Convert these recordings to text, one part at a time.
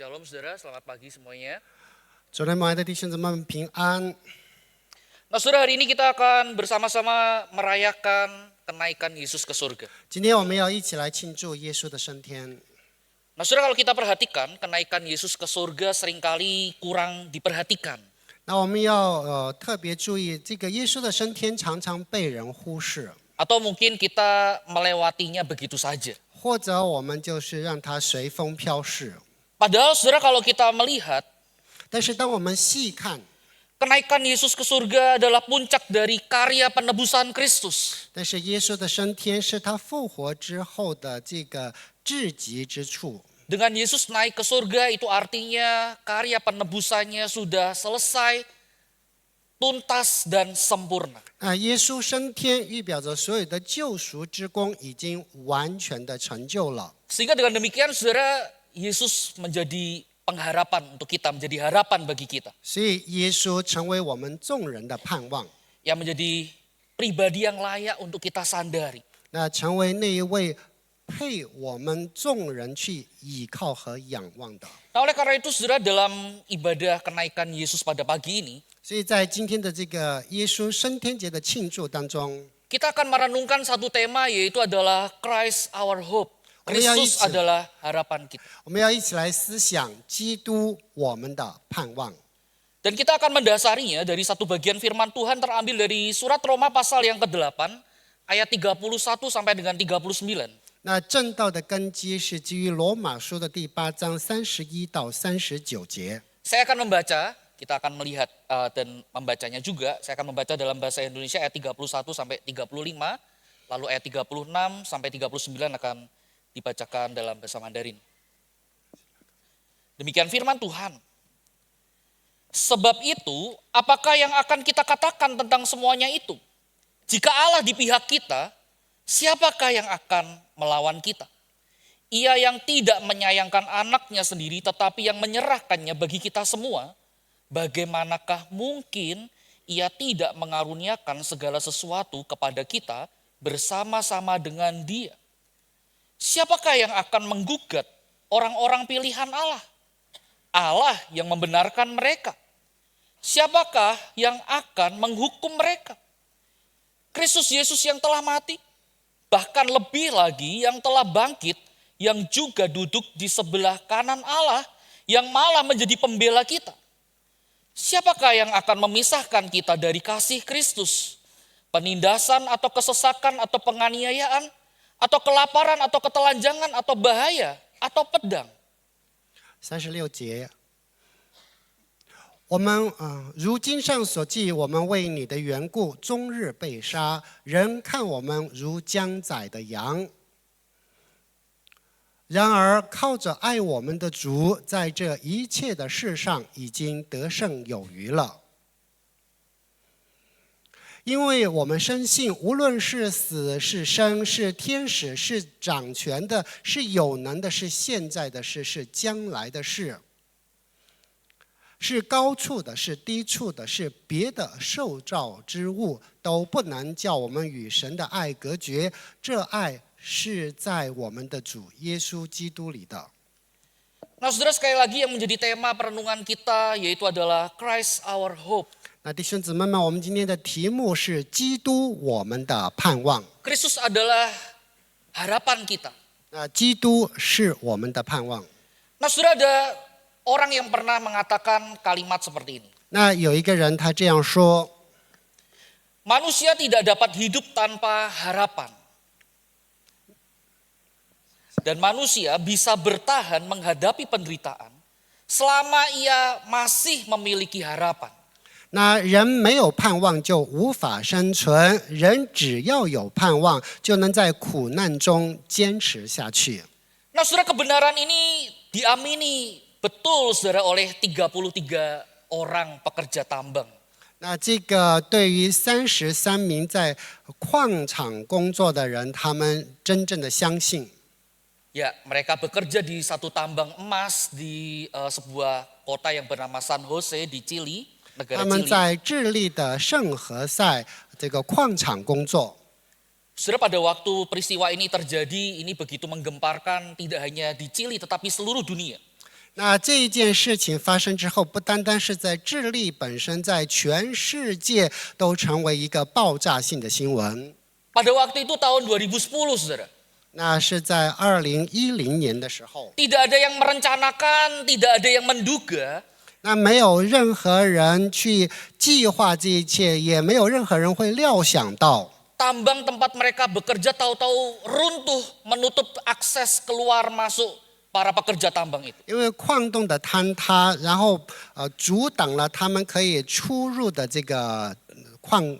Shalom saudara, selamat pagi semuanya. 主内们的弟兄姊妹们平安。 Nah saudara, hari ini kita akan bersama-sama merayakan kenaikan Yesus ke surga. 今天我们要一起来庆祝耶稣的升天。 Nah saudara, kalau kita perhatikan kenaikan Yesus ke surga seringkali kurang diperhatikan. 那我们要特别注意，这个耶稣的升天常常被人忽视， Atau mungkin kita melewatinya begitu saja. 或者我们就是让它随风飘逝。 Padahal saudara, kalau kita melihat 但是当我们细看， kenaikan Yesus ke surga adalah puncak dari karya penebusan Kristus. 但是耶稣的升天是他复活之后的这个至极之处。 Dengan Yesus naik ke surga itu artinya karya penebusannya sudah selesai, tuntas dan sempurna. 耶稣升天预表着所有的救赎之功已经完全的成就了。 Sehingga dengan demikian saudara, Yesus menjadi pengharapan untuk kita, menjadi harapan bagi kita. 所以耶稣成为我们众人的盼望， Yang menjadi pribadi yang layak untuk kita sandari. 那成为那一位配我们众人去倚靠和仰望的。 Nah oleh karena itu saudara, dalam ibadah kenaikan Yesus pada pagi ini, 所以在今天的这个耶稣升天节的庆祝当中， kita akan merenungkan satu tema, yaitu adalah Christ our hope. Kristus adalah harapan kita. 我们要一起来思想基督我们的盼望。 Dan kita akan mendasarinya dari satu bagian firman Tuhan terambil dari surat Roma pasal yang ke-8 ayat 31 sampai dengan 39. 那正道的根基是基于罗马书的第8章31到39节。 Saya akan membaca, kita akan melihat dan membacanya juga. Saya akan membaca dalam bahasa Indonesia ayat 31 sampai 35, lalu ayat 36 sampai 39 akan dibacakan dalam bahasa Mandarin. Demikian firman Tuhan. Sebab itu, apakah yang akan kita katakan tentang semuanya itu? Jika Allah di pihak kita, siapakah yang akan melawan kita? Ia yang tidak menyayangkan anaknya sendiri, tetapi yang menyerahkannya bagi kita semua, bagaimanakah mungkin ia tidak mengaruniakan segala sesuatu kepada kita bersama-sama dengan Dia? Siapakah yang akan menggugat orang-orang pilihan Allah? Allah yang membenarkan mereka. Siapakah yang akan menghukum mereka? Kristus Yesus yang telah mati, bahkan lebih lagi yang telah bangkit, yang juga duduk di sebelah kanan Allah, yang malah menjadi pembela kita. Siapakah yang akan memisahkan kita dari kasih Kristus? Penindasan atau kesesakan atau penganiayaan, atau kelaparan atau ketelanjangan atau bahaya atau pedang. 36节，我们如经上所记，我们为你的缘故，终日被杀，人看我们如将宰的羊。然而靠着爱我们的主，在这一切的事上已经得胜有余了。因为我们深信，无论是死是生，是天使，是掌权的，是有能的，是现在的事，是将来的事，是高处的，是低处的，是别的受造之物，都不能叫我们与神的爱隔绝。这爱是在我们的主耶稣基督里的。 Nah saudara, sekali lagi yang menjadi tema perenungan kita yaitu adalah Christ our hope. 那弟兄姊妹们，我们今天的题目是基督我们的盼望。 Kristus adalah harapan kita. 基督是我们的盼望。 Nah saudara, ada orang yang pernah mengatakan kalimat seperti ini. 那有一个人他这样说， Manusia tidak dapat hidup tanpa harapan. Dan manusia bisa bertahan menghadapi penderitaan selama ia masih memiliki harapan. 那人没有盼望就无法生存，人只要有盼望，就能在苦难中坚持下去。 Nah saudara, kebenaran ini diamini betul saudara oleh 33 orang pekerja tambang. 那这个对于33名在矿场工作的人，他们真正的相信。 Ya, mereka bekerja di satu tambang emas di sebuah kota yang bernama San Jose di Chili, 他 negara 们 Chili. 在智利的圣何塞这个矿场工作。 Saudara, pada waktu peristiwa ini terjadi, ini begitu menggemparkan tidak hanya di Chili tetapi seluruh dunia. 那这一件事情发生之后，不单单是在智利本身，在全世界都成为一个爆炸性的新闻。 Pada waktu itu tahun 2010, saudara. 那是在2010年的时候， Tidak ada yang merencanakan, tidak ada yang menduga. 那没有任何人去计划这一切，也没有任何人会料想到， Tambang tempat mereka bekerja tahu-tahu runtuh, menutup akses keluar masuk para pekerja tambang itu. 因为矿洞的坍塌，然后阻挡了他们可以出入的这个矿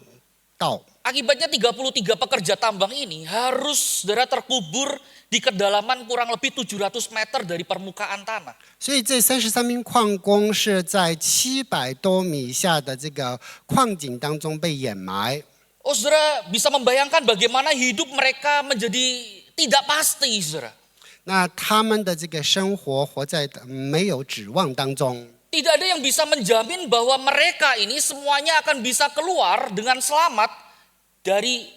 道。 Akibatnya 33 pekerja tambang ini harus saudara terkubur di kedalaman kurang lebih 700 meter dari permukaan tanah. 所以这33名矿工是在700多米下的这个矿井当中被掩埋。 Oh, saudara bisa membayangkan bagaimana hidup mereka menjadi tidak pasti, saudara. 那他们的这个生活活在没有指望当中。 Tidak ada yang bisa menjamin bahwa mereka ini semuanya akan bisa keluar dengan selamat dari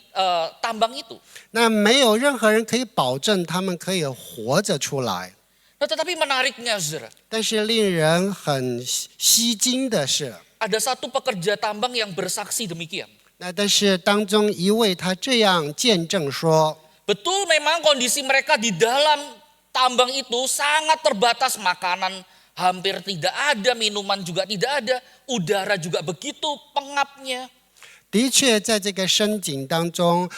tambang itu. 那没有任何人可以保证他们可以活着出来。 Nah, tetapi menariknya, saudara, 但是令人很吸睛的是， ada satu pekerja tambang yang bersaksi demikian. 那但是当中一位他这样见证说， Betul memang kondisi mereka di dalam tambang itu sangat terbatas, makanan hampir tidak ada, minuman juga tidak ada, udara juga begitu pengapnya. 的确在这个深井当中，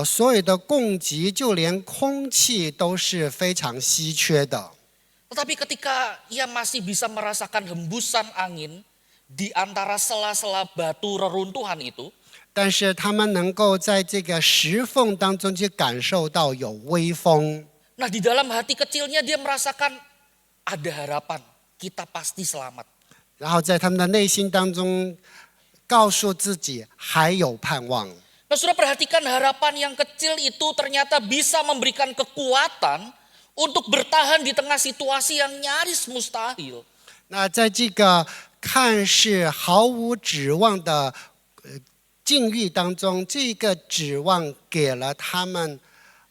所有的供给就连空气都是非常稀缺的。 Tetapi ketika ia masih bisa merasakan hembusan angin di antara sela-sela batu reruntuhan itu, 但是他们能够在这个石缝当中去感受到有微风。 nah di dalam hati kecilnya dia merasakan ada harapan, kita pasti selamat. 然后在他们的内心当中告诉自己还有盼望。 Nah, sudah perhatikan harapan yang kecil itu ternyata bisa memberikan kekuatan untuk bertahan di tengah situasi yang nyaris mustahil. 那在这个看似毫无指望的境遇当中，这个指望给了他们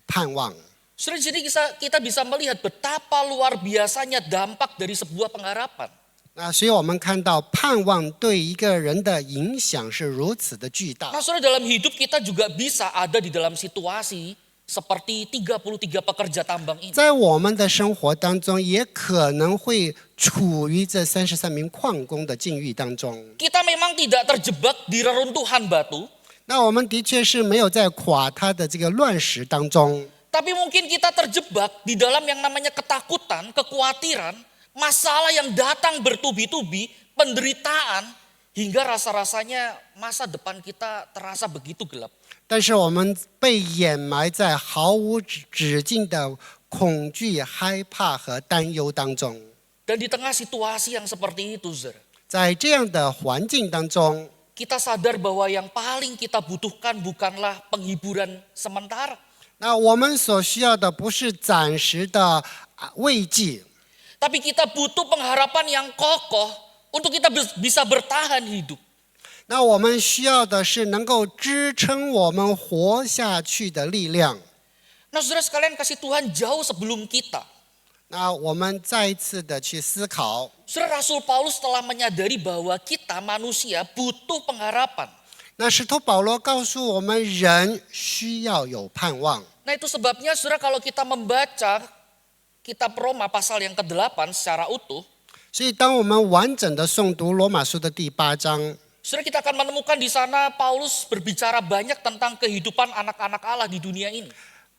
盼望。 Sudah jadi kita bisa melihat betapa luar biasanya dampak dari sebuah pengharapan. 那所以我们看到盼望对一个人的影响是如此的巨大。 Nah, saudara, dalam hidup kita juga bisa ada di dalam situasi seperti 33 pekerja tambang ini. 在我们的生活当中，也可能会处于这33名矿工的境遇当中。 Kita memang tidak terjebak di reruntuhan batu, 那我们的确是没有在垮塌的这个乱石当中， tapi mungkin kita terjebak di dalam yang namanya ketakutan, kekhawatiran, masalah yang datang bertubi-tubi, penderitaan, hingga rasa-rasanya masa depan kita terasa begitu gelap. 但是我们被掩埋在毫无止境的恐惧、害怕和担忧当中。 Dan di tengah situasi yang seperti itu, saudara, 在这样的环境当中， kita sadar bahwa yang paling kita butuhkan bukanlah penghiburan sementara. 那我们所需要的不是暂时的慰藉， Tapi kita butuh pengharapan yang kokoh untuk kita bisa bertahan hidup. 那我们需要的是能够支撑我们活下去的力量。 Nah, saudara sekalian, kasih Tuhan jauh sebelum kita. 那我们再一次的去思考， Saudara, Rasul Paulus telah menyadari bahwa kita manusia butuh pengharapan. 那使徒保罗告诉我们，人需要有盼望。 Nah, itu sebabnya saudara kalau kita membaca kitab Roma pasal yang ke-8 secara utuh, 所以当我们完整的诵读罗马书的第8章， saudara kita akan menemukan di sana Paulus berbicara banyak tentang kehidupan anak-anak Allah di dunia ini.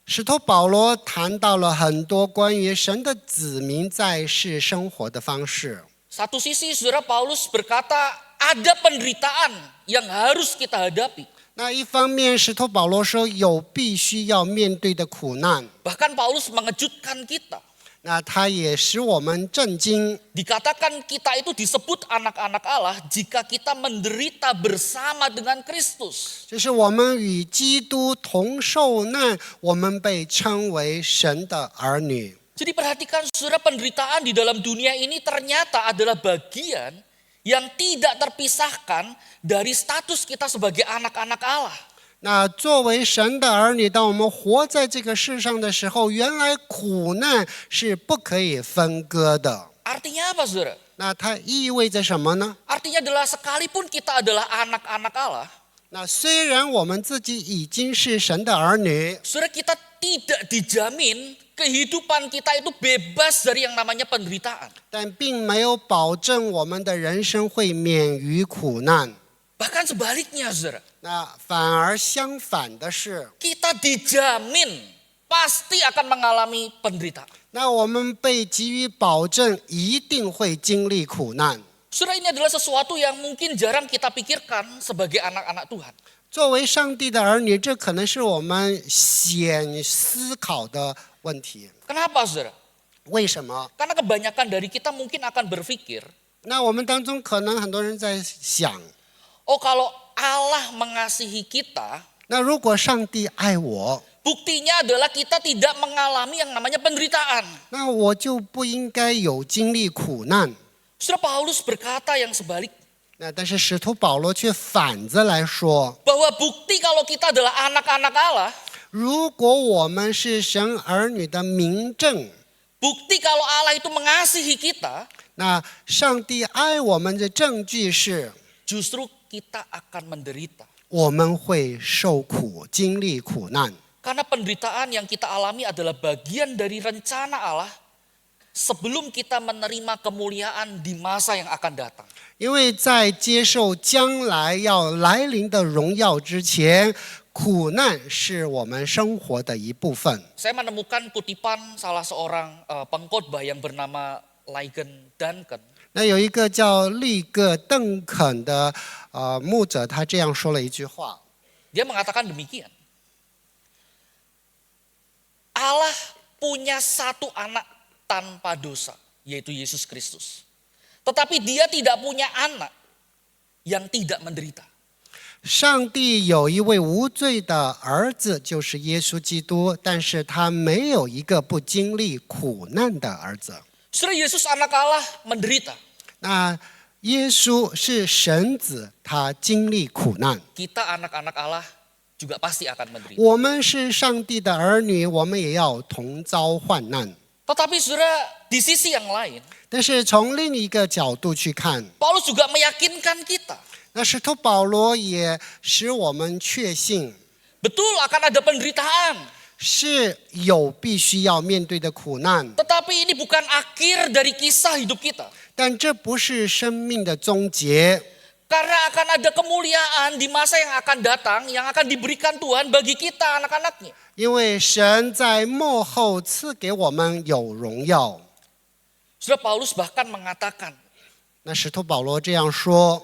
使徒保罗谈到了很多关于神的子民在世生活的方式。 Satu sisi saudara Paulus berkata ada penderitaan yang harus kita hadapi. 那一方面，使徒保罗说有必须要面对的苦难， Bahkan Paulus mengejutkan kita. 那他也使我们震惊。 Dikatakan kita itu disebut anak-anak Allah jika kita menderita bersama dengan Kristus. 就是我们与基督同受难，我们被称为神的儿女。 Jadi perhatikan saudara, penderitaan di dalam dunia ini ternyata adalah bagian yang tidak terpisahkan dari status kita sebagai anak-anak Allah. 那作为神的儿女，当我们活在这个世上的时候，原来苦难是不可以分割的。Artinya apa, saudara? 那它意味着什么呢？ Artinya adalah sekalipun kita adalah anak-anak Allah, 那虽然我们自己已经是神的儿女， saudara, kita tidak dijamin kehidupan kita itu bebas dari yang namanya penderitaan. 但并没有保证我们的人生会免于苦难。 Bahkan sebaliknya, saudara. 那反而相反的是， Kita dijamin pasti akan mengalami penderitaan. 那我们被给予保证，一定会经历苦难。 Saudara, ini adalah sesuatu yang mungkin jarang kita pikirkan sebagai anak-anak Tuhan. 作为上帝的儿女，这可能是我们显思考的问题。 Kenapa, saudara? 为什么？ Karena kebanyakan dari kita mungkin akan berpikir, 那我们当中可能很多人在想， oh kalau Allah mengasihi kita, 那如果上帝爱我， buktinya adalah kita tidak mengalami yang namanya penderitaan. 那我就不应该有经历苦难。 Saudara, Paulus berkata yang sebalik, 那但是使徒保罗却反着来说， bahwa bukti kalau kita adalah anak-anak Allah, 如果我们是神儿女的明证， bukti kalau Allah itu mengasihi kita, 那上帝爱我们的证据是， justru kita akan menderita. 我们会受苦，经历苦难。 Karena penderitaan yang kita alami adalah bagian dari rencana Allah sebelum kita menerima kemuliaan di masa yang akan datang. 因为在接受将来要来临的荣耀之前，苦难是我们生活的一部分。 Saya menemukan kutipan salah seorang pengkhotbah yang bernama Ligon Duncan. 那有一个叫利格邓肯的牧者，他这样说了一句话： Dia mengatakan demikian. Allah punya satu anak tanpa dosa, yaitu Yesus Kristus. Tetapi dia tidak punya anak yang tidak menderita. 上帝有一位无罪的儿子，就是耶稣基督，但是他没有一个不经历苦难的儿子。 Saudara, Yesus anak Allah menderita. 那耶稣是神子，他经历苦难。 Kita anak-anak Allah juga pasti akan menderita. 我们是上帝的儿女，我们也要同遭患难。 Tetapi saudara, di sisi yang lain, 但是从另一个角度去看， Paulus juga meyakinkan kita, 那使徒保罗也使我们确信， betul akan ada penderitaan. 是有必须要面对的苦难， Tetapi ini bukan akhir dari kisah hidup kita. 但这不是生命的终结。 Karena akan ada kemuliaan di masa yang akan datang yang akan diberikan Tuhan bagi kita anak-anaknya. 因为神在末后赐给我们有荣耀。 Saudara, Paulus bahkan mengatakan, 那使徒保罗这样说，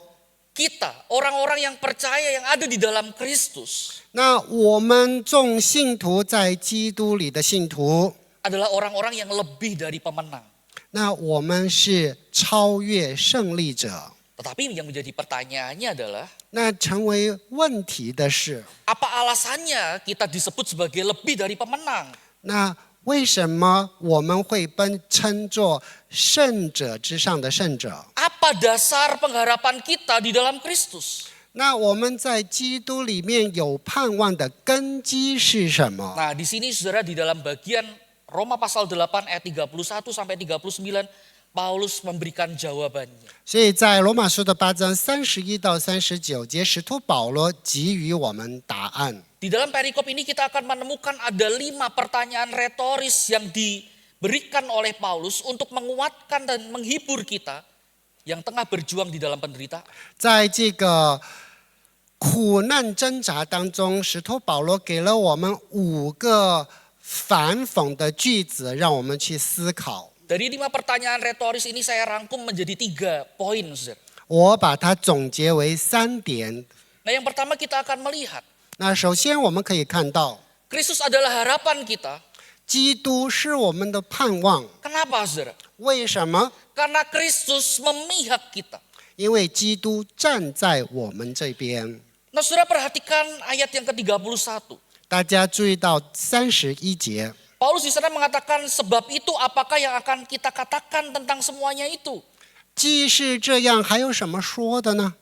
kita orang-orang yang percaya yang ada di dalam Kristus 那我们众信徒在基督里的信徒， adalah orang-orang yang lebih dari pemenang. 那我们是超越胜利者。 Tetapi yang menjadi pertanyaannya adalah, 那成为问题的是， apa alasannya kita disebut sebagai lebih dari pemenang? 那为什么我们会被称作圣者之上的圣者？ Apa dasar pengharapan kita di dalam Kristus? 那我们在基督里面有盼望的根基是什么？ Nah, di sini saudara di dalam bagian Roma pasal 8 ayat 31 sampai 39, Paulus memberikan jawabannya. 所以在罗马书的8章31到39节，使徒保罗给予我们答案。 Di dalam perikop ini kita akan menemukan ada 5 pertanyaan retoris yang diberikan oleh Paulus untuk menguatkan dan menghibur kita yang tengah berjuang di dalam penderitaan. 在这个苦难挣扎当中，使徒保罗给了我们5个反讽的句子，让我们去思考。 Dari 5 pertanyaan retoris ini saya rangkum menjadi 3 poin, saudara. 我把它总结为3点。 Nah, yang pertama kita akan melihat 那首先我们可以看到， Kristus adalah harapan kita. 基督是我们的盼望。 Kenapa, saudara? 为什么？ Karena Kristus memihak kita. 因为基督站在我们这边。 Nah, saudara perhatikan ayat yang ke-31. 大家注意到31节， Paulus di sana mengatakan, sebab itu apakah yang akan kita katakan tentang semuanya itu? 既是这样，还有什么说的呢？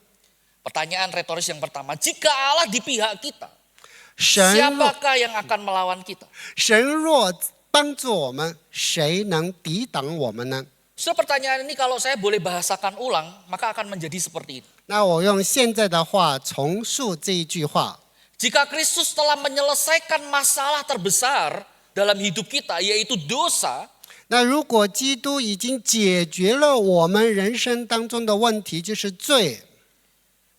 Pertanyaan retoris yang pertama, jika Allah di pihak kita, 神若 siapakah yang akan melawan kita? 神若帮助我们，谁能抵挡我们呢？ Saudara, pertanyaan ini kalau saya boleh bahasakan ulang, maka akan menjadi seperti ini. 那我用现在的话重述这一句话。 Jika Kristus telah menyelesaikan masalah terbesar dalam hidup kita, yaitu dosa, 那如果基督已经解决了我们人生当中的问题，就是罪，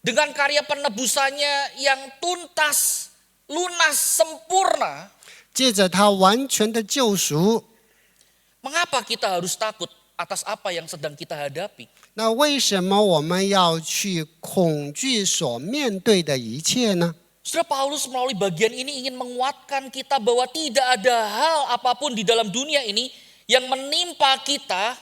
dengan karya penebusannya yang tuntas, lunas, sempurna, 借着他完全的救赎， mengapa kita harus takut atas apa yang sedang kita hadapi? 那为什么我们要去恐惧所面对的一切呢？ Saudara, Paulus melalui bagian ini ingin menguatkan kita bahwa tidak ada hal apapun di dalam dunia ini yang menimpa kita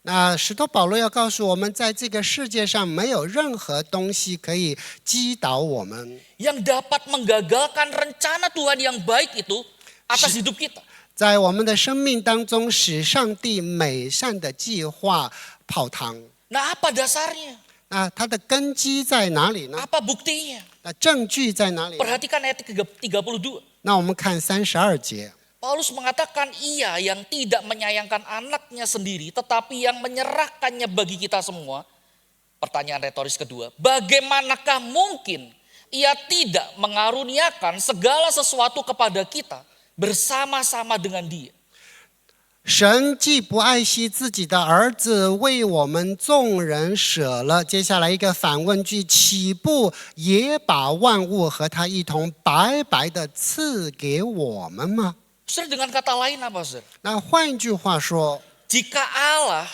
那使徒保罗要告诉我们，在这个世界上没有任何东西可以击倒我们， yang dapat menggagalkan rencana Tuhan yang baik itu atas hidup kita. 在我们的生命当中使上帝美善的计划泡汤。 Nah, apa dasarnya? 那它的根基在哪里呢？ Apa buktinya? 那证据在哪里呢？ Perhatikan ayat 32. 那我们看32节。 Paulus mengatakan ia yang tidak menyayangkan anaknya sendiri tetapi yang menyerahkannya bagi kita semua. Pertanyaan retoris kedua, bagaimanakah mungkin ia tidak mengaruniakan segala sesuatu kepada kita bersama-sama dengan dia? 神既不爱惜自己的儿子，为我们众人舍了。接下来一个反问句：岂不也把万物和他一同白白的赐给我们吗？ Saudara, dengan kata lain apa, saudara? 那换一句话说， Jika Allah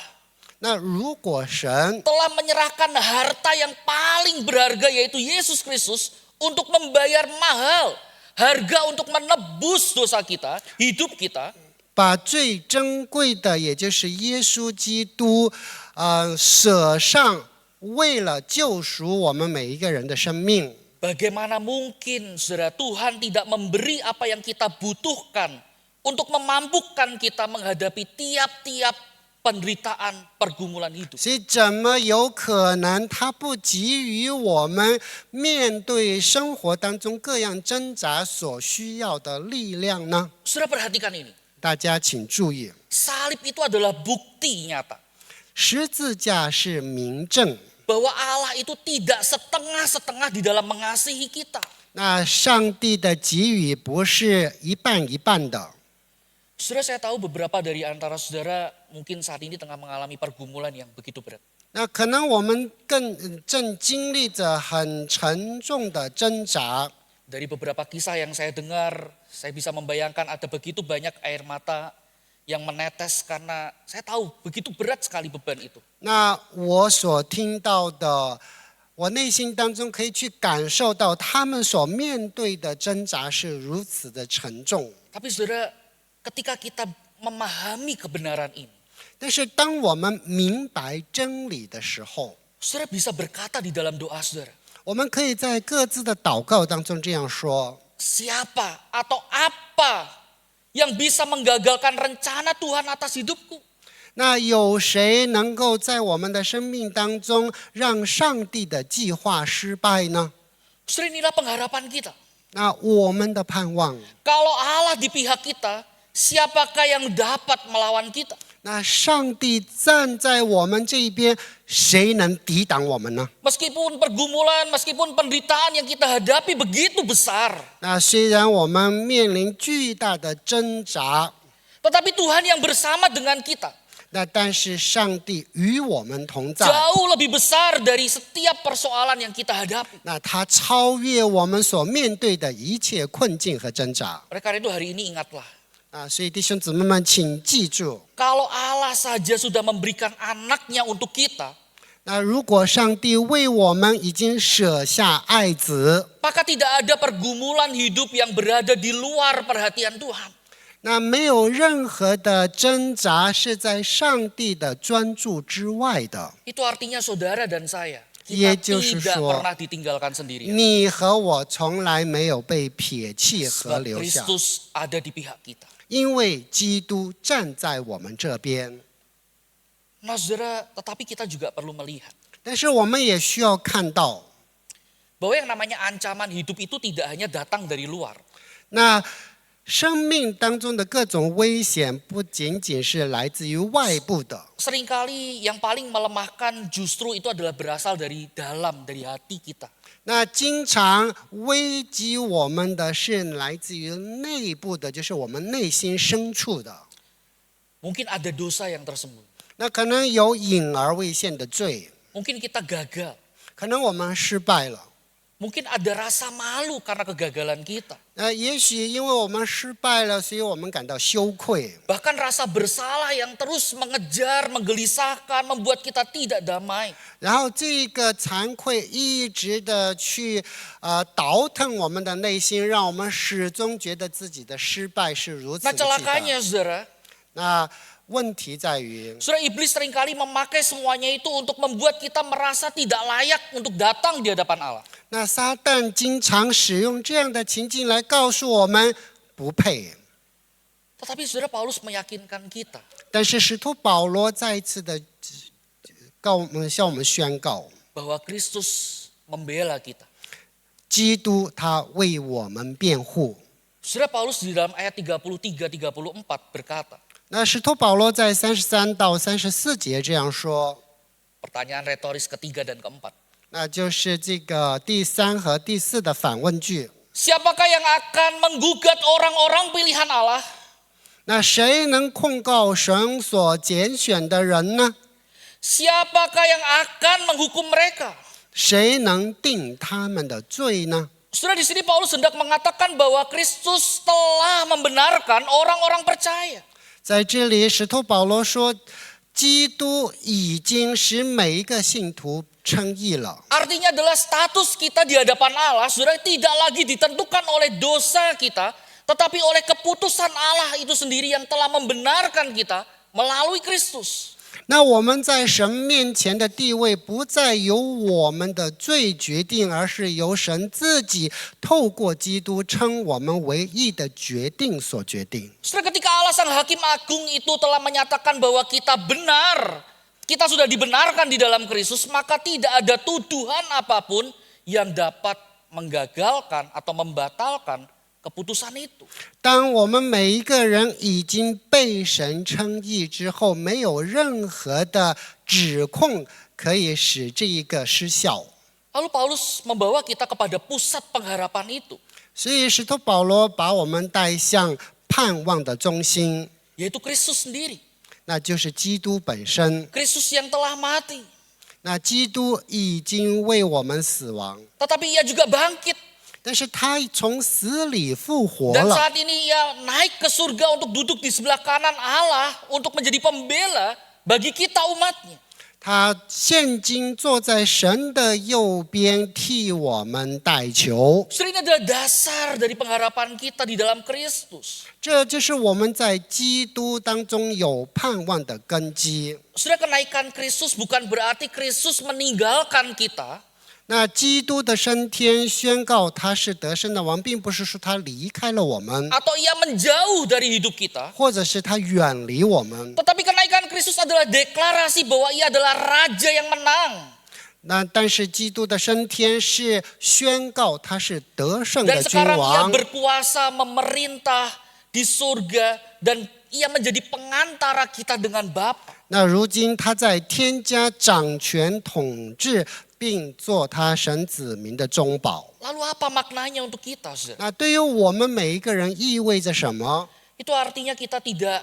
那如果神 telah menyerahkan harta yang paling berharga yaitu Yesus Kristus untuk membayar mahal harga untuk menebus dosa kita, hidup kita, 把最珍贵的，也就是耶稣基督，舍上，为了救赎我们每一个人的生命。 bagaimana mungkin saudara Tuhan tidak memberi apa yang kita butuhkan untuk memampukan kita menghadapi tiap-tiap penderitaan pergumulan hidup. 所以怎么有可能他不给予我们面对生活当中各样挣扎所需要的力量呢？ Saudara, perhatikan ini. 大家请注意， Salib itu adalah bukti nyata 十字架是明证。 bahwa Allah itu tidak setengah-setengah di dalam mengasihi kita. 那上帝的给予不是一半一半的。 Saudara, saya tahu beberapa dari antara saudara mungkin saat ini tengah mengalami pergumulan yang begitu berat. 那可能我们正经历着很沉重的挣扎。 Dari beberapa kisah yang saya dengar, saya bisa membayangkan ada begitu banyak air mata yang menetes karena saya tahu begitu berat sekali beban itu. 那我所听到的，我内心当中可以去感受到他们所面对的挣扎是如此的沉重。 Tapi saudara, ketika kita memahami kebenaran ini, 但是当我们明白真理的时候， saudara bisa berkata di dalam doa saudara, 我们可以在各自的祷告当中这样说： siapa atau apa yang bisa menggagalkan rencana Tuhan atas hidupku? 那有谁能够在我们的生命当中让上帝的计划失败呢？ Saudara, inilah pengharapan kita. 那我们的盼望， Kalau Allah di pihak kita, siapakah yang dapat melawan kita? 那上帝站在我们这一边，谁能抵挡我们呢？ Meskipun pergumulan, meskipun penderitaan yang kita hadapi begitu besar, 那虽然我们面临巨大的挣扎， tetapi Tuhan yang bersama dengan kita 那但是上帝与我们同在， jauh lebih besar dari setiap persoalan yang kita hadapi. 那他超越我们所面对的一切困境和挣扎。 Oleh karena itu hari ini ingatlah, 所以弟兄姊妹们，请记住， kalau Allah saja sudah memberikan anaknya untuk kita, 那如果上帝为我们已经舍下爱子， maka tidak ada pergumulan hidup yang berada di luar perhatian Tuhan. 那没有任何的挣扎是在上帝的专注之外的。 Itu artinya saudara dan saya, Ye kita就是 tidak 说 pernah ditinggalkan sendirian. 你和我从来没有被撇弃和 Sebab 留下， Kristus ada di pihak kita. 因为基督站在我们这边。 Nah saudara, tetapi kita juga perlu melihat 但是我们也需要看到， bahwa yang namanya ancaman hidup itu tidak hanya datang dari luar. 那生命当中的各种危险不仅仅是来自于外部的， Seringkali yang paling melemahkan justru itu adalah berasal dari dalam, dari hati kita. 那经常危及我们的是来自于内部的，就是我们内心深处的。 Mungkin ada dosa yang tersembunyi. 那可能有隐而未现的罪， Mungkin kita gagal. 可能我们失败了。 Mungkin ada rasa malu karena kegagalan kita. 也许因为我们失败了，所以我们感到羞愧。 Bahkan rasa bersalah yang terus mengejar, menggelisahkan, membuat kita tidak damai. 然后这个惭愧一直的去倒腾我们的内心，让我们始终觉得自己的失败是如此 Nah 的巨大。 celakanya saudara, 那问题在于， saudara iblis seringkali memakai semuanya itu untuk membuat kita merasa tidak layak untuk datang di hadapan Allah. 那撒旦经常使用这样的情境来告诉我们不配。 Tetapi saudara Paulus meyakinkan kita 但是使徒保罗再一次的向我们宣告， bahwa Kristus membela kita. 基督他为我们辩护。 Saudara Paulus di dalam ayat 33-34 berkata, 那使徒保罗在33到34节这样说， pertanyaan retoris ketiga dan keempat. 那就是这个第3和第4的反问句。 Siapakah yang akan menggugat orang-orang pilihan Allah? 那谁能控告神所拣选的人呢？ Siapakah yang akan menghukum mereka? 谁能定他们的罪呢？ Saudara di sini Paulus hendak mengatakan bahwa Kristus telah membenarkan orang-orang percaya. 在这里，使徒保罗说，基督已经使每一个信徒称义了。 Artinya adalah status kita di hadapan Allah, saudara, tidak lagi ditentukan oleh dosa kita, tetapi oleh keputusan Allah itu sendiri yang telah membenarkan kita melalui Kristus. 那我们在神面前的地位不再由我们的罪决定，而是由神自己透过基督称我们为义的决定所决定。 Saudara, ketika Allah Sang Hakim Agung itu telah menyatakan bahwa kita benar, kita sudah dibenarkan di dalam Kristus, maka tidak ada tuduhan apapun yang dapat menggagalkan atau membatalkan keputusan itu. 当我们每一个人已经被神称义之后，没有任何的指控可以使这一个失效。 Lalu Paulus membawa kita kepada pusat pengharapan itu, 所以使徒保罗把我们带向盼望的中心， yaitu Kristus sendiri. 那就是基督本身。 Kristus yang telah mati, 那基督已经为我们死亡， tetapi ia juga bangkit. 但是他从死里复活 Dan 了。 saat ini ia naik ke surga untuk duduk di sebelah kanan Allah untuk menjadi pembela bagi kita umatnya. 他现今坐在神的右边，替我们代求。 Saudara, ini adalah dasar dari pengharapan kita di dalam Kristus. 这就是我们在基督当中有盼望的根基。 Saudara, kenaikan Kristus bukan berarti Kristus meninggalkan kita. 那基督的升天宣告他是得胜的王，并不是说他离开了我们， Atau ia menjauh dari hidup kita. 或者是他远离我们。 Tetapi kenaikan Kristus adalah deklarasi bahwa ia adalah Raja yang menang. 但是基督的升天是宣告他是得胜的 Dan 君 sekarang ia 王， berkuasa memerintah di surga dan ia menjadi pengantara kita dengan Bapa. 那如今他在天家掌权统治，并做他神子民的中保。 Lalu apa maknanya untuk kita, saudara? 那对于我们每一个人意味着什么？ Itu artinya kita tidak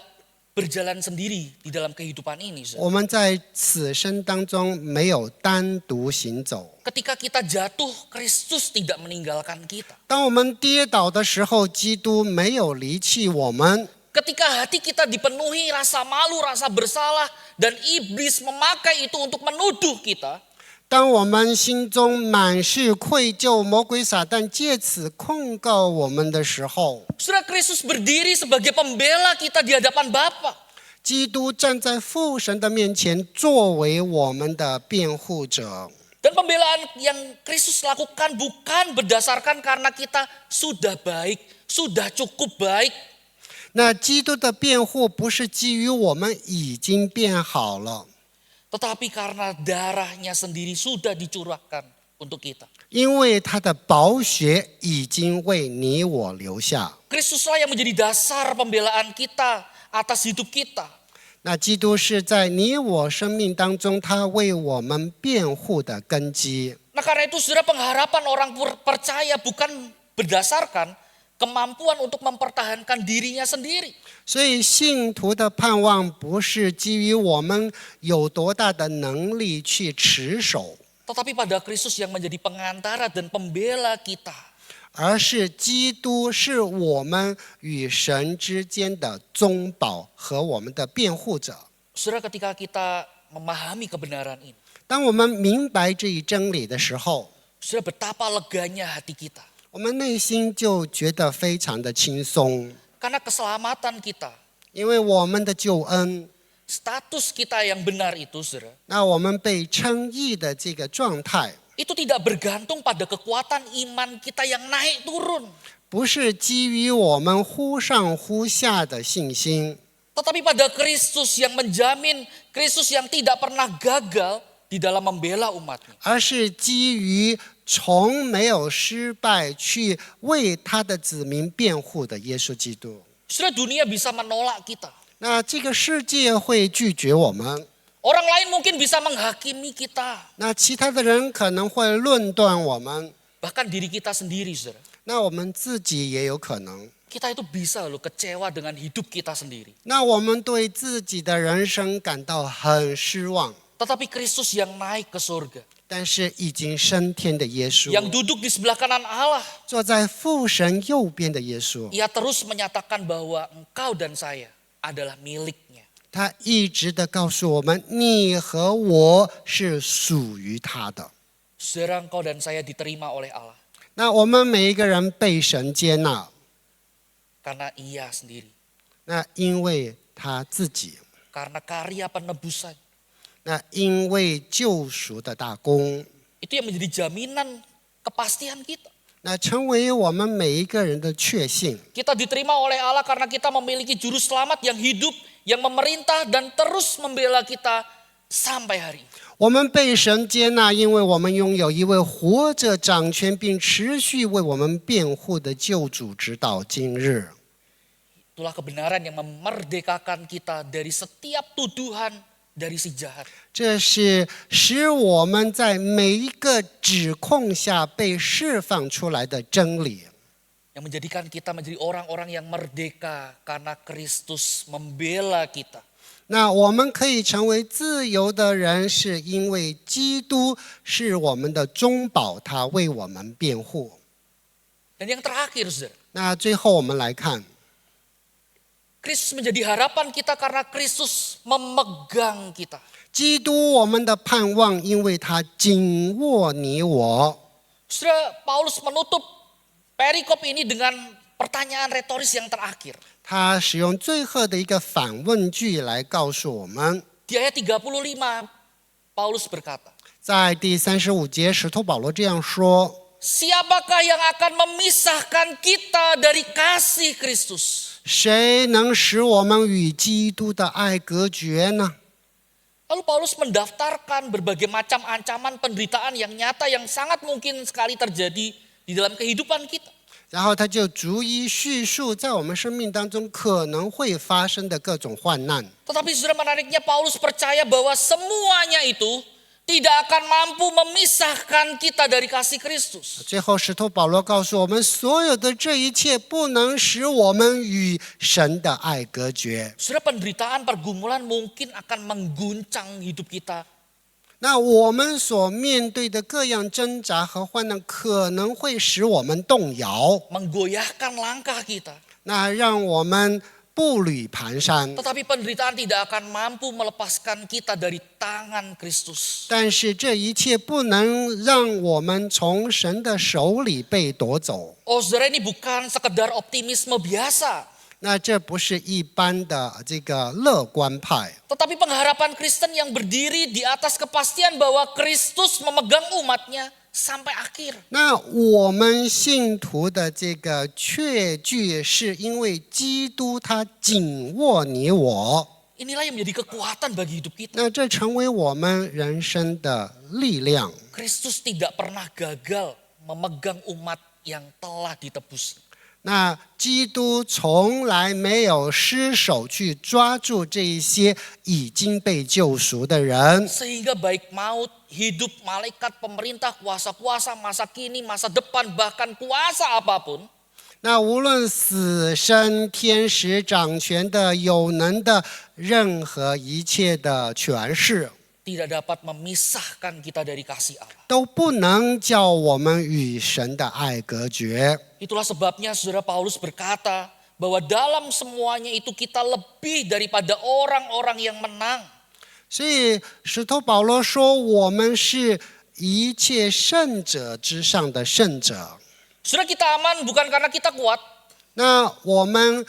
berjalan sendiri di dalam kehidupan ini, saudara. 我们在此生当中没有单独行走。 Ketika kita jatuh, Kristus tidak meninggalkan kita. 当我们跌倒的时候，基督没有离弃我们。 Ketika hati kita dipenuhi rasa malu, rasa bersalah, dan iblis memakai itu untuk menuduh kita, 当我们心中满是愧疚，魔鬼撒旦借此控告我们的时候， saudara, Kristus berdiri sebagai pembela kita di hadapan Bapa. 基督站在父神的面前，作为我们的辩护者。 Dan pembelaan yang Kristus lakukan bukan berdasarkan karena kita sudah baik, sudah cukup baik. 那基督的辩护不是基于我们已经变好了， Tetapi karena darahnya sendiri sudah dicurahkan untuk kita. 因为他的宝血已经为你我留下。 Kristuslah yang menjadi dasar pembelaan kita atas hidup kita. 那基督是在你我生命当中，他为我们辩护的根基。 Nah karena itu saudara, pengharapan orang percaya bukan berdasarkan kemampuan untuk mempertahankan dirinya sendiri. 所以信徒的盼望不是基于我们有多大的能力去持守， Tetapi pada Kristus yang menjadi pengantara dan pembela kita. 而是基督是我们与神之间的中保和我们的辩护者。 Saudara, ketika kita memahami kebenaran ini, 当我们明白这一真理的时候， saudara, betapa leganya hati kita. 我们内心就觉得非常的轻松， Karena keselamatan kita, 因为我们的救恩， status kita yang benar itu, saudara, 那我们被称义的这个状态， itu tidak bergantung pada kekuatan iman kita yang naik turun. 不是基于我们忽上忽下的信心， Tetapi pada Kristus yang menjamin, Kristus yang tidak pernah gagal di dalam membela umatnya. 而是基于从没有失败去为他的子民辩护的耶稣基督。 Saudara, dunia bisa menolak kita. 那这个世界会拒绝我们， Orang lain mungkin bisa menghakimi kita. 那其他的人可能会论断我们， Bahkan diri kita sendiri, saudara. 那我们自己也有可能。 Kita itu bisa loh kecewa dengan hidup kita sendiri. 那我们对自己的人生感到很失望， Tetapi Kristus yang naik ke surga, 但是已经升天的耶稣， yang duduk di sebelah kanan Allah, 坐在父神右边的耶稣， Ia terus menyatakan bahwa engkau dan saya adalah miliknya. 他一直的告诉我们，你和我是属于他的。 Saudara, engkau dan saya diterima oleh Allah 那我们每一个人被神接纳， karena Ia sendiri, 那因为他自己， karena karya penebusan. 那因为救赎的大功， Itu yang menjadi jaminan kepastian kita. 那成为我们每一个人的确信。 Kita diterima oleh Allah karena kita memiliki juru selamat yang hidup, yang memerintah dan terus membela kita sampai hari ini. 我们被神接纳，因为我们拥有一位活着、掌权并持续为我们辩护的救主，直到今日。 Itulah kebenaran yang memerdekakan kita dari setiap tuduhan dari si jahat. 这是使我们在每一个指控下被释放出来的真理。 Yang menjadikan kita menjadi orang-orang yang merdeka karena Kristus membela kita. 那我们可以成为自由的人，是因为基督是我们的中保，他为我们辩护。 Dan yang terakhir, saudara, 那最后我们来看， Kristus menjadi harapan kita karena Kristus memegang kita. 基督我们的盼望，因为他紧握你我。 Saudara, Paulus menutup perikop ini dengan pertanyaan retoris yang terakhir. 他使用最后的一个反问句来告诉我们， Di ayat 35, Paulus berkata, 在第35节，使徒保罗这样说： Siapakah yang akan memisahkan kita dari kasih Kristus? 谁能使我们与基督的爱隔绝呢？ Lalu Paulus mendaftarkan berbagai macam ancaman penderitaan yang nyata yang sangat mungkin sekali terjadi di dalam kehidupan kita. 然后他就逐一叙述在我们生命当中可能会发生的各种患难。 Tetapi saudara, menariknya Paulus percaya bahwa semuanya itu tidak akan mampu memisahkan kita dari kasih Kristus. 最后，使徒保罗告诉我们，所有的这一切不能使我们与神的爱隔绝。 Saudara, penderitaan pergumulan mungkin akan mengguncang hidup kita. 那我们所面对的各样挣扎和患难，可能会使我们动摇， Menggoyahkan langkah kita. 那让我们步履蹒跚。 Tetapi penderitaan tidak akan mampu melepaskan kita dari tangan Kristus. 但是这一切不能让我们从神的手里被夺走。 Oh saudara, ini bukan sekedar optimisme biasa. 那这不是一般的这个乐观派， Tetapi pengharapan Kristen yang berdiri di atas kepastian bahwa Kristus memegang umatnya sampai akhir. 那我们信徒的这个确据，是因为基督他紧握你我， Inilah yang menjadi kekuatan bagi hidup kita. 那这成为我们人生的力量。 Kristus tidak pernah gagal memegang umat yang telah ditebus. 那基督从来没有失手去抓住这一些已经被救赎的人， Sehingga baik maut, hidup, malaikat, pemerintah, kuasa-kuasa, masa kini, masa depan, bahkan kuasa apapun, 那无论死生、天使掌权的、有能的，任何一切的权势， tidak dapat memisahkan kita dari kasih Allah. 都不能叫我们与神的爱隔绝。 Itulah sebabnya saudara Paulus berkata bahwa dalam semuanya itu kita lebih daripada orang-orang yang menang. 所以使徒保罗说，我们是一切圣者之上的圣者。 Saudara, kita aman bukan karena kita kuat. 那我们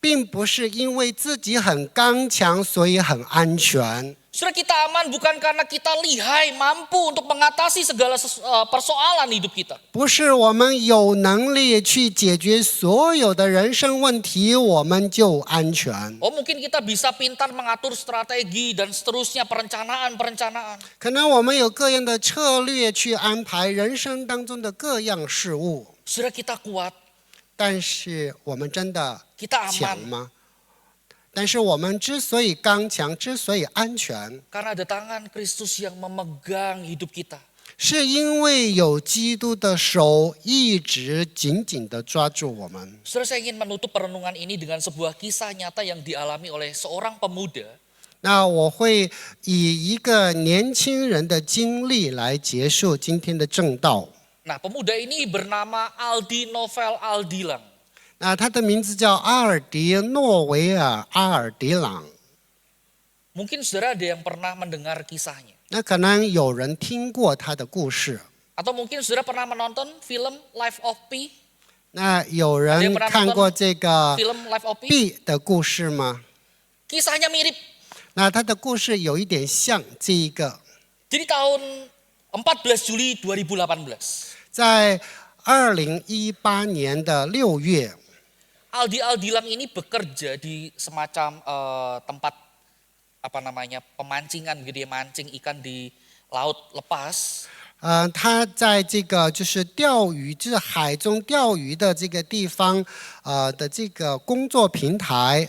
并不是因为自己很刚强，所以很安全。 Saudara, kita aman bukan karena kita lihai, mampu untuk mengatasi segala persoalan hidup kita. 不是我们有能力去解决所有的人生问题，我们就安全。 Oh, mungkin kita bisa pintar mengatur strategi dan seterusnya, perencanaan. 可能我们有各样的策略去安排人生当中的各样事物， Saudara, kita kuat, 但是我们真的 kita 强 aman. 吗？但是我们之所以刚强，之所以安全， Karena ada tangan Kristus yang memegang hidup kita. 是因为有基督的手一直紧紧地抓住我们。 Saudara, saya ingin menutup perenungan ini dengan sebuah kisah nyata yang dialami oleh seorang pemuda. 那我会以一个年轻人的经历来结束今天的正道。 Nah, pemuda ini bernama Aldi Novel Aldilang. 那他的名字叫阿尔迪诺维尔·阿尔迪朗。 Mungkin saudara ada yang pernah mendengar kisahnya. 那可能有人听过他的故事。 Atau mungkin saudara pernah menonton film Life of Pi? 那有人看过这个 Film Life of Pi? 毕的故事吗？ Kisahnya mirip. 那他的故事有一点像这一个。 Jadi tahun 14 Juli 2018. 在2018年的6月， Aldi Aldilang ini bekerja di semacam tempat pemancingan gitu ya, mancing ikan di laut lepas. 他在这个就是钓鱼，就是海中钓鱼的这个地方，的这个工作平台，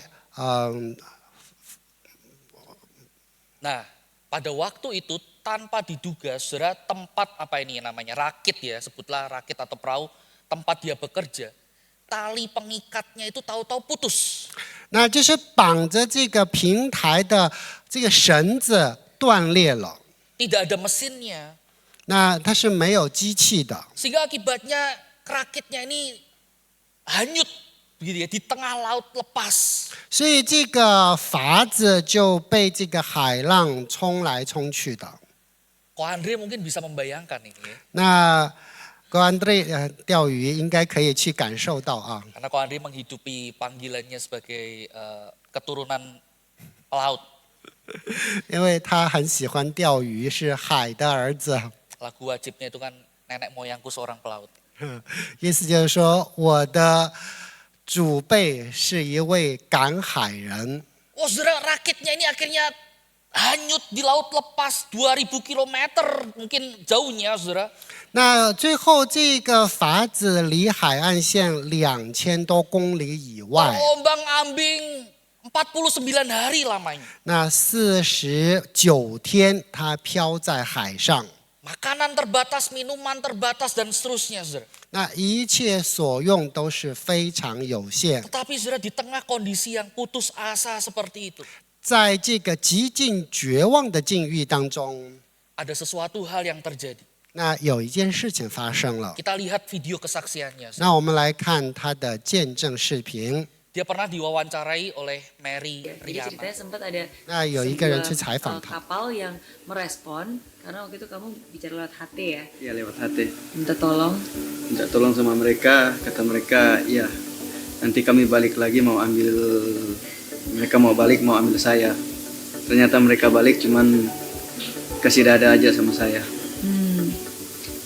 Nah, pada waktu itu tanpa diduga, saudara, tempat rakit ya, sebutlah rakit atau perahu, tempat dia bekerja, tali pengikatnya itu tahu-tahu putus. 那就是绑着这个平台的这个绳子断裂了。 Tidak ada mesinnya. 那它是没有机器的， Sehingga akibatnya rakitnya ini hanyut begitu ya, di tengah laut lepas. 所以这个筏子就被这个海浪冲来冲去的。 Ko Andre mungkin bisa membayangkan ini ya. 那郭安队钓鱼应该可以去感受到啊， Karena Ko Andre menghidupi panggilannya sebagai keturunan pelaut. 因为他很喜欢钓鱼，是海的儿子。 Lagu wajibnya itu kan nenek moyangku seorang pelaut. 意思就是说，我的祖辈是一位赶海人。 Oh, saudara, rakitnya ini akhirnya hanyut di laut lepas 2000 km mungkin jauhnya, saudara. 那最后这个筏子离海岸线2000多公里以外， Ombang-ambing 49 hari lamanya. 那49天它漂在海上。 Makanan terbatas, minuman terbatas dan seterusnya, saudara. 那一切所用都是非常有限， Tetapi saudara, di tengah kondisi yang putus asa seperti itu, 在这个极尽绝望的境遇当中， ada sesuatu hal yang terjadi. 那有一件事情发生了。 Kita lihat video kesaksiannya, saudara. 那我们来看他的见证视频。 Dia pernah diwawancarai oleh Mary Jadi Riana. ceritanya sempat ada 那有一个人去采访他， kapal yang merespon karena waktu itu kamu bicara lewat HT ya, Ya lewat HT. minta tolong. Minta tolong sama mereka, kata mereka ya nanti kami balik lagi mau ambil, mereka mau balik mau ambil saya. Ternyata mereka balik cuman kasih dada aja sama saya.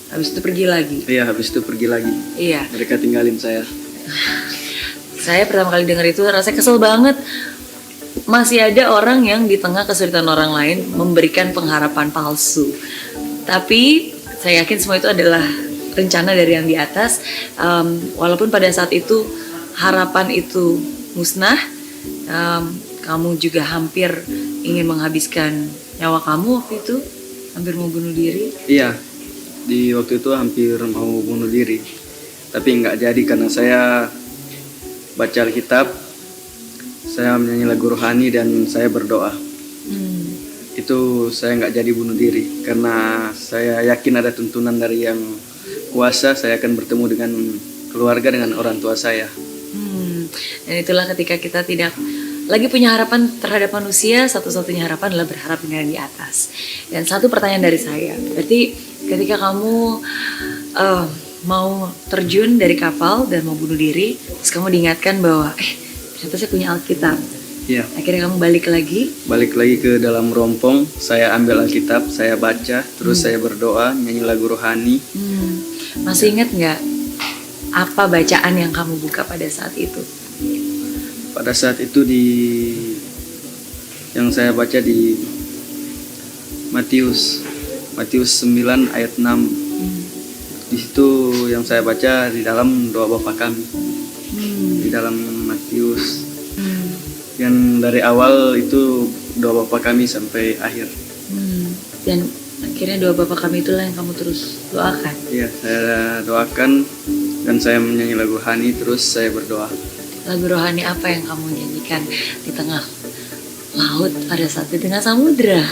Habis itu pergi lagi. Iya habis itu pergi lagi. Iya, Mereka tinggalin saya. saya pertama kali dengar itu rasanya kesel banget. Masih ada orang yang di tengah kesulitan orang lain memberikan pengharapan palsu. Tapi saya yakin semua itu adalah rencana dari yang di atas. Walaupun pada saat itu harapan itu musnah, kamu juga hampir ingin menghabiskan nyawa kamu waktu itu, hampir mau bunuh diri. Iya, di waktu itu hampir mau bunuh diri, tapi nggak jadi karena saya baca Alkitab, saya menyanyi lagu rohani dan saya berdoa. Itu saya nggak jadi bunuh diri karena saya yakin ada tuntunan dari yang kuasa. Saya akan bertemu dengan keluarga, dengan orang tua saya. Dan itulah ketika kita tidak lagi punya harapan terhadap manusia, satu-satunya harapan adalah berharap dengan di atas. Dan satu pertanyaan dari saya, berarti ketika kamu mau terjun dari kapal dan mau bunuh diri, terus kamu diingatkan bahwa ternyata saya punya Alkitab. Iya. Akhirnya kamu balik lagi ke dalam rompong, saya ambil Alkitab, saya baca, terus saya berdoa, nyanyi lagu rohani. Masih ingat nggak apa bacaan yang kamu buka pada saat itu? Pada saat itu yang saya baca di Matius 9 ayat 6. Di situ yang saya baca di dalam doa Bapa kami. Di dalam Matius. Yang dari awal itu doa Bapa kami sampai akhir. Dan akhirnya doa Bapa kami itulah yang kamu terus doakan. Iya, saya doakan dan saya menyanyi lagu rohani, terus saya berdoa. Lagu rohani apa yang kamu nyanyikan di tengah laut pada saat di tengah samudra?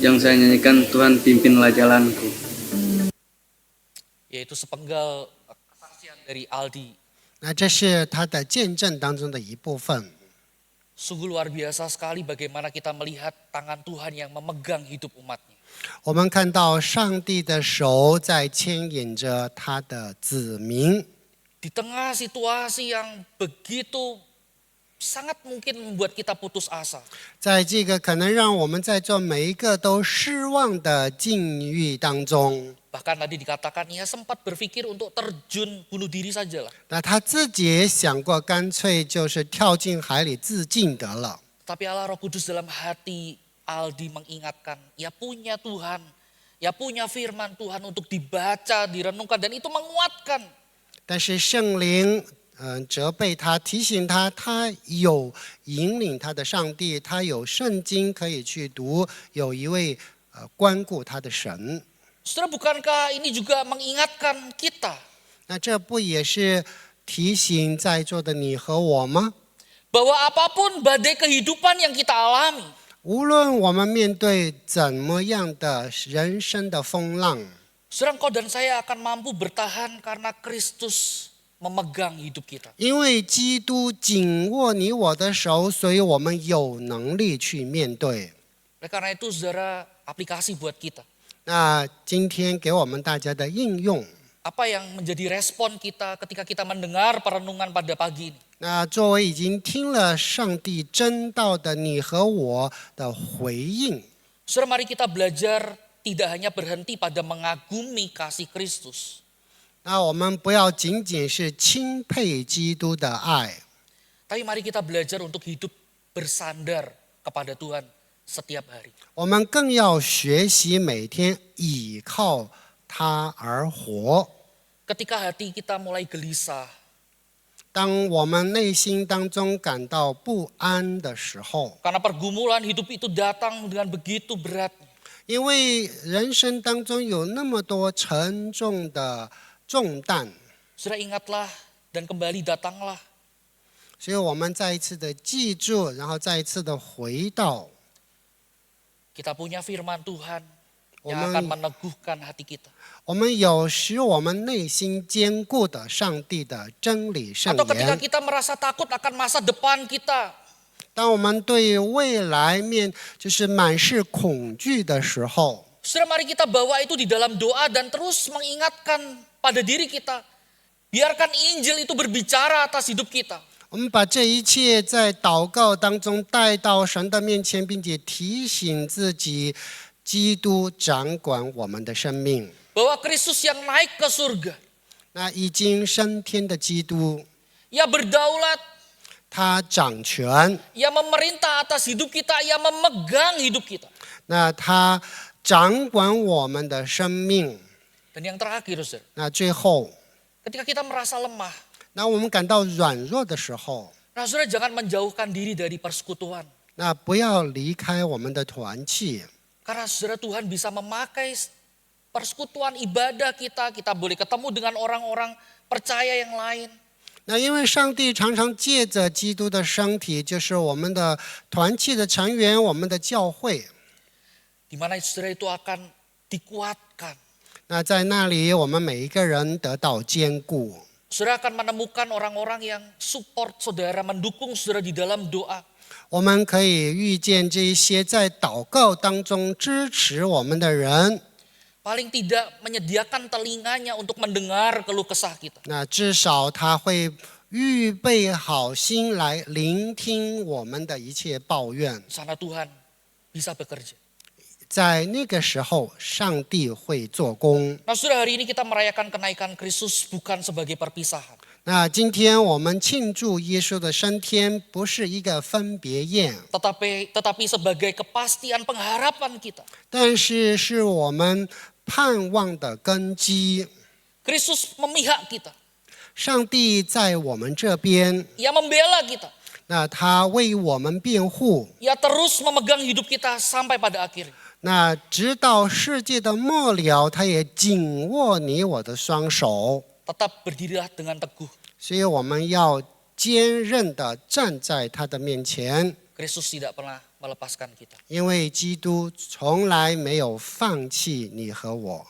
Yang saya nyanyikan, Tuhan pimpinlah jalanku. Yaitu sepenggal kesaksian dari Aldi. 那这是他的见证当中的一部分。 Sungguh luar biasa sekali bagaimana kita melihat tangan Tuhan yang memegang hidup umatnya. 我们看到上帝的手在牵引着他的子民， Di tengah situasi yang begitu sangat mungkin membuat kita putus asa. 在这个可能让我们在座每一个都失望的境遇当中， Bahkan tadi dikatakan ia sempat berpikir untuk terjun bunuh diri sajalah. 那他自己也想过，干脆就是跳进海里自尽得了。 Tapi Allah Roh Kudus dalam hati Aldi mengingatkan, ia punya Tuhan, ia punya firman Tuhan untuk dibaca, direnungkan, dan itu menguatkan. 但是圣灵责备他，提醒他，他有引领他的上帝，他有圣经可以去读，有一位关顾他的神。 Saudara, bukankah ini juga mengingatkan kita 那这不也是提醒在座的你和我吗？ bahwa apapun badai kehidupan yang kita alami, 无论我们面对怎么样的人生的风浪， saudara, engkau dan saya akan mampu bertahan karena Kristus memegang hidup kita. 因为基督紧握你我的手，所以我们有能力去面对。 Oleh karena itu, saudara, aplikasi buat kita. 那今天给我们大家的应用， Apa yang menjadi respon kita ketika kita mendengar perenungan pada pagi ini? 那作为已经听了上帝真道的你和我的回应， Saudara, mari kita belajar tidak hanya berhenti pada mengagumi kasih Kristus. 那我们不要仅仅是钦佩基督的爱， Tapi mari kita belajar untuk hidup bersandar kepada Tuhan setiap hari. 我们更要学习每天倚靠他而活。 Ketika hati kita mulai gelisah, 当我们内心当中感到不安的时候， karena pergumulan hidup itu datang dengan begitu beratnya. 因为人生当中有那么多沉重的重担， Saudara, ingatlah dan kembali datanglah. 所以我们再一次的记住，然后再一次的回到 Kita punya firman Tuhan yang Oman- akan meneguhkan hati kita. 我们有使我们内心坚固的上帝的真理圣 Atau ketika 言。 kita merasa takut akan masa depan kita, 当我们对未来就是满是恐惧的时候， saudara, mari kita bawa itu di dalam doa dan terus mengingatkan pada diri kita. Biarkan Injil itu berbicara atas hidup kita. 我们把这一切在祷告当中带到神的面前，并且提醒自己，基督掌管我们的生命。 Bahwa Kristus yang naik ke surga, 那已经升天的基督， ia berdaulat, 他掌权， ia memerintah atas hidup kita, ia memegang hidup kita. 那他掌管我们的生命。Dan yang terakhir, saudara, 那最后， ketika kita merasa lemah, 那我们感到软弱的时候， nah saudara jangan menjauhkan diri dari persekutuan. 那不要离开我们的团契， Karena saudara Tuhan bisa memakai persekutuan ibadah kita, kita boleh ketemu dengan orang-orang percaya yang lain. 那因为上帝常常借着基督的身体，就是我们的团契的成员，我们的教会。 Di mana saudara itu akan dikuatkan. 那在那里，我们每一个人得到坚固。 Saudara akan menemukan orang-orang yang support saudara, mendukung saudara di dalam doa. 我们可以遇见这一些在祷告当中支持我们的人。 Paling tidak menyediakan telinganya untuk mendengar keluh kesah kita. 那至少他会预备好心来聆听我们的一切抱怨。 Sana Tuhan bisa bekerja. 在那个时候，上帝会做工。 Nah saudara, hari ini kita merayakan kenaikan Kristus bukan sebagai perpisahan. 那今天我们庆祝耶稣的升天，不是一个分别宴， Tetapi sebagai kepastian pengharapan kita. 但是是我们盼望的根基。 Kristus memihak kita. 上帝在我们这边， Ia membela kita. 那他为我们辩护。 Ia terus memegang hidup kita sampai pada akhirnya. 那直到世界的末了，他也紧握你我的双手。 Tetap berdirilah dengan teguh. 所以我们要坚韧地站在他的面前， Kristus tidak pernah melepaskan kita. 因为基督从来没有放弃你和我。